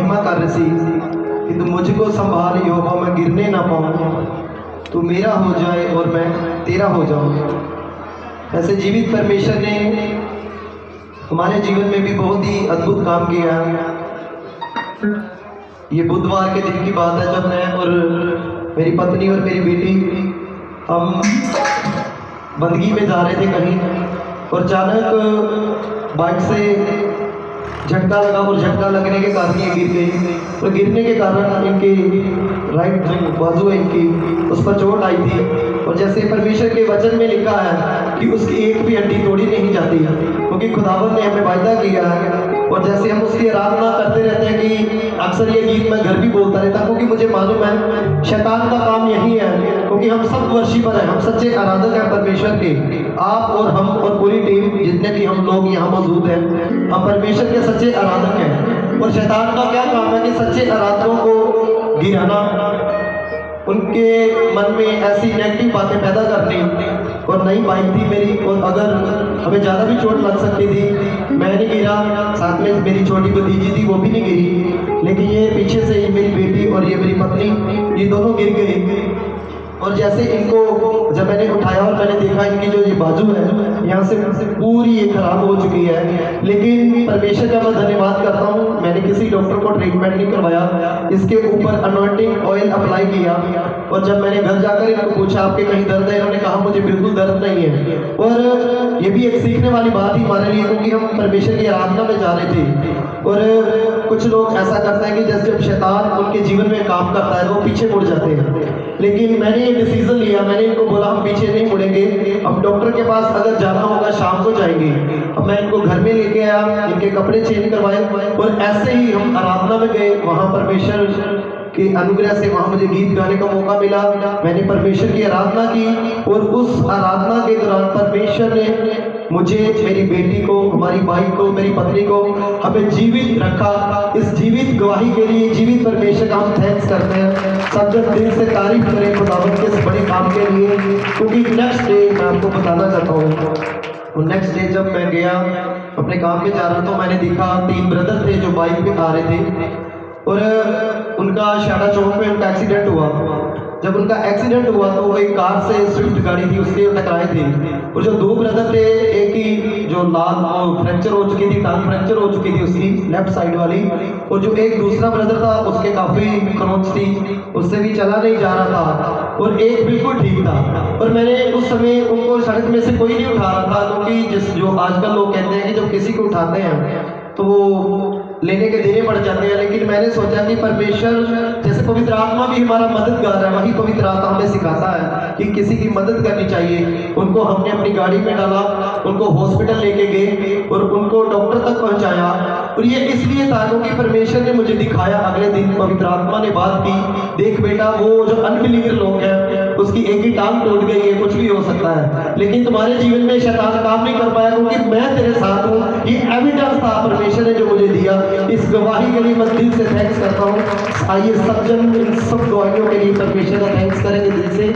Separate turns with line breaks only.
महिमा कर रही कि तुम मुझको संभाल यहोवा, मैं गिरने ना पाऊँ, तू मेरा हो जाए और मैं तेरा हो जाऊँ। ऐसे जीवित परमेश्वर ने हमारे जीवन में भी बहुत ही अद्भुत काम किया। ये बुधवार के दिन की बात है जब मैं और मेरी पत्नी और मेरी बेटी हम बंदगी में जा रहे थे कहीं, और अचानक बाइक से झटका लगा और झटका लगने के कारण ये गिर गई, और गिरने के कारण इनके राइट जो बाजू है इनकी उस पर चोट आई थी। और जैसे परमेश्वर के वचन में लिखा है कि उसकी एक भी हड्डी तोड़ी नहीं जाती, क्योंकि खुदावन ने हमें वायदा किया है। और जैसे हम उसकी आराधना करते रहते हैं कि अक्सर ये गीत मैं घर भी बोलता रहता, क्योंकि मुझे मालूम है शैतान का काम यही है, क्योंकि हम सब वर्शिपर हैं, हम सच्चे आराधक हैं परमेश्वर के। आप और हम और पूरी टीम जितने भी हम लोग यहाँ मौजूद हैं, हम परमेश्वर के सच्चे आराधक हैं। और शैतान का क्या काम है कि सच्चे आराधकों को गिराना, उनके मन में ऐसी नेगेटिव बातें पैदा करनी। और नई बाइक थी मेरी, और अगर हमें ज़्यादा भी चोट लग सकती थी। मैं नहीं गिरा, साथ में मेरी छोटी भतीजी थी वो भी नहीं गिरी, लेकिन ये पीछे से ये मेरी बेटी और ये मेरी पत्नी, ये दोनों गिर गए। और जैसे इनको जब मैंने उठाया और मैंने देखा इनकी जो ये बाजू है यहाँ से पूरी ये खराब हो चुकी है, लेकिन परमेश्वर का मैं धन्यवाद करता हूँ, मैंने किसी डॉक्टर को ट्रीटमेंट नहीं करवाया, इसके ऊपर अनॉइंटिंग ऑयल अप्लाई किया। और जब मैंने घर जाकर इनको पूछा आपके कहीं दर्द है, इन्होंने कहा मुझे बिल्कुल दर्द नहीं है। और ये भी एक सीखने वाली बात ही हमारे लिए, क्योंकि हम परमेश्वर की आराधना में जा रहे थे। और कुछ लोग ऐसा करते हैं कि जैसे जब शैतान उनके जीवन में काम करता है वो पीछे मुड़ जाते हैं, लेकिन मैंने ये डिसीजन लिया, मैंने इनको बोला हम पीछे नहीं मुड़ेंगे, अब डॉक्टर के पास अगर जाना होगा शाम को जाएंगे। अब मैं इनको घर में लेके आया, इनके कपड़े चेंज करवाए, और ऐसे ही हम आराधना में गए। वहाँ परमेश्वर के अनुग्रह से वहाँ मुझे गीत गाने का मौका मिला, मैंने परमेश्वर की आराधना की। और उस आराधना के दौरान परमेश्वर ने मुझे, मेरी बेटी को, हमारी बाइक को, मेरी पत्नी को हमें जीवित रखा। इस जीवित गवाही के लिए जीवित परमेश्वर का हम थैंक्स करते हैं। सब जन दिल से तारीफ करें खुदावंद के इस बड़े काम के लिए, क्योंकि नेक्स्ट डे मैं आपको बताना चाहता हूँ, नेक्स्ट डे जब मैं गया अपने काम पे जा रहा तो मैंने देखा 3 ब्रदर थे जो बाइक पे आ रहे थे, और उनका शाड़ा चौक में उनका एक्सीडेंट हुआ। जब उनका एक्सीडेंट हुआ तो वो एक कार से, स्विफ्ट गाड़ी थी, उसके टकराए थे। और जो 2 ब्रदर थे, एक की जो लाल फ्रैक्चर हो चुकी थी, टांग फ्रैक्चर हो चुकी थी उसकी लेफ्ट साइड वाली, और जो एक दूसरा ब्रदर था उसके काफ़ी खरोंच थी, उससे भी चला नहीं जा रहा था, और एक बिल्कुल ठीक था। और मैंने उस समय उनको सड़क में से कोई नहीं उठा रहा था, क्योंकि जो आजकल लोग कहते हैं कि जब किसी को उठाते हैं तो वो लेने के देने पड़ जाते हैं। लेकिन मैंने सोचा कि परमेश्वर, जैसे पवित्र आत्मा भी हमारा मददगार है, वही पवित्र आत्मा हमें सिखाता है कि किसी की मदद करनी चाहिए। उनको हमने अपनी गाड़ी में डाला, उनको हॉस्पिटल लेके गए और उनको डॉक्टर तक पहुंचाया। और ये इसलिए था क्योंकि परमेश्वर ने मुझे दिखाया, अगले दिन पवित्र आत्मा ने बात की, देख बेटा वो जो अनबिलीवर लोग हैं उसकी एक ही टांग टूट गई है, कुछ भी हो सकता है, लेकिन तुम्हारे जीवन में शैतान काम नहीं कर पाया, क्योंकि मैं तेरे साथ हूँ। ये एविडेंस था परमेश्वर ने जो मुझे दिया। इस गवाही के लिए मैं दिल से थैंक्स करता हूँ। आइए सब जन इन सब गवाहियों के लिए परमेश्वर का थैंक्स करेंगे दिल से।